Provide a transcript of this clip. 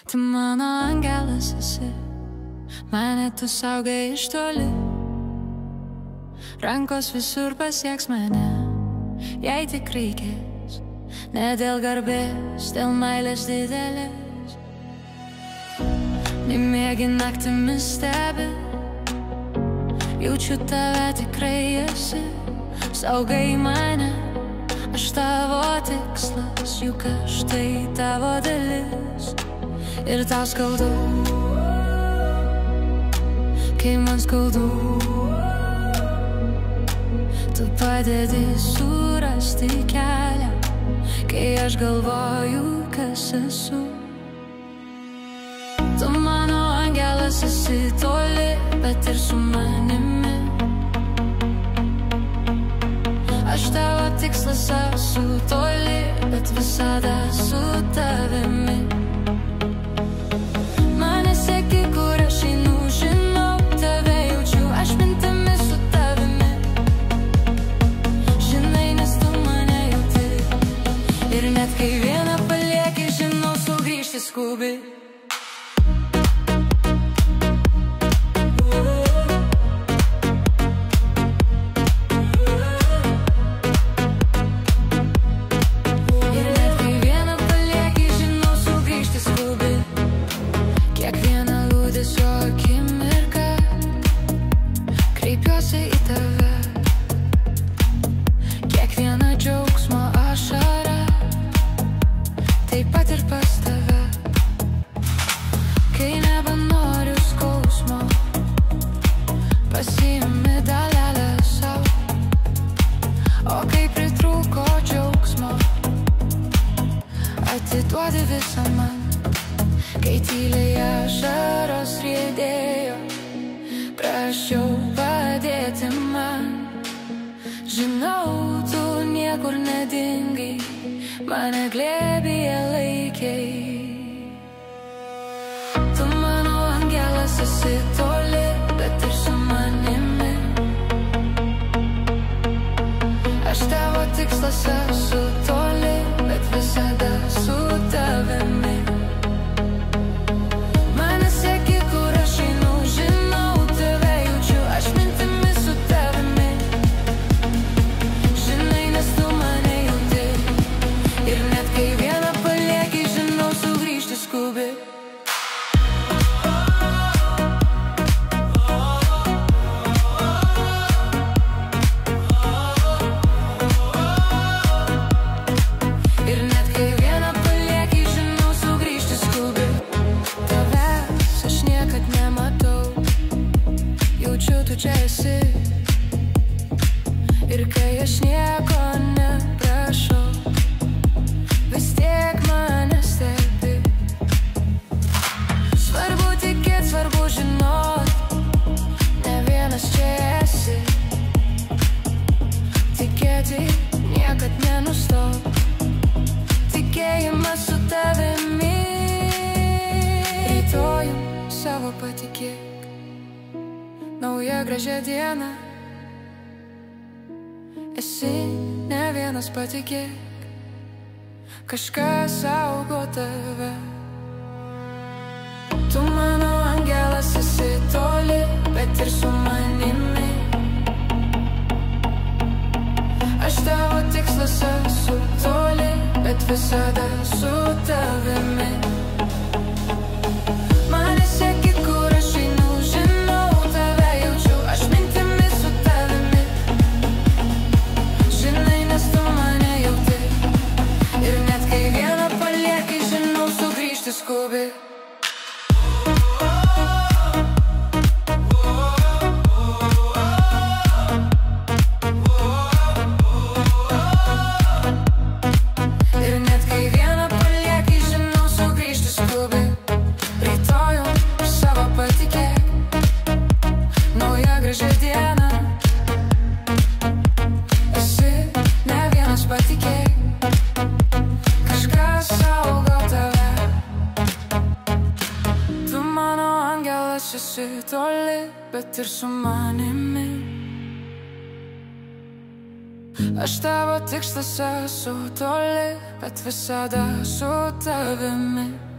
Tu mano angelas esi, mane tu saugai iš toli. Rankos visur pasieks mane, jei tik reikės. Ne dėl garbės, dėl meilės didelės. Nemiegi naktimis stebi, jaučiu tave tikrai esi. Saugai mane, aš tavo tikslas, juk aš tai tavo dalis. Ir tau skaudu, kai man skaudu. Tu padedi surasti kelią, kai aš galvoju, kas esu. Tu mano angelas esi toli, bet ir su manimi. Aš tavo tikslas esu toli, bet visada su tavimi. Mane seki, kur aš einu, žinau, tave jaučiu, aš mintimis su tavimi. Žinai, nes tu mane jauti. Ir net kai vieną palieki, žinau, sugrįžti skubi. Atiduodi visą man, kai tyliai ašaros riedėjo. Prašiau padėti man. Žinau, tu niekur nedingai, mane glėbyje laikei. Tu mano angelas esi toli, bet ir su manimi. Aš tavo tikslas esu toli, bet visada su tavimi. Mane seki, kur aš einu, žinau, tave jaučiu, aš mintimis su tavimi. Žinai, nes tu mane jauti. Ir net kai vieną palieki, žinau, sugrįžti skubi. Tu čia esi. Ir kai aš nieko neprašau, vis tiek mane stebi. Svarbu tikėt, svarbu žinot, ne vienas čia esi. Tikėti niekad nenustok, tikėjimas su tavimi. Rytojum savo patikėk, nauja gražia diena. Esi ne vienas, patikėk, kažkas saugo tave. Tu mano angelas esi toli, bet ir su manimi. Aš tavo tikslas esu toli, bet visada su tavimi. Mane seki, kur aš einu, žinau, tave jaučiu, aš mintimis su tavimi. Žinai, nes tu mane jauti. Ir net kai vieną palieki, žinau, sugrįžti skubi. Ir net kai vieną palieki, žinau, sugrįžti skubi. Rytojum savo patikėk, nauja gražia diena. Esi ne vienas, patikėk, kažkas saugo tave. Tu mano angelas esi toli, bet ir su manimi. Aš tavo tikslas esu toli, bet visada su tavimi.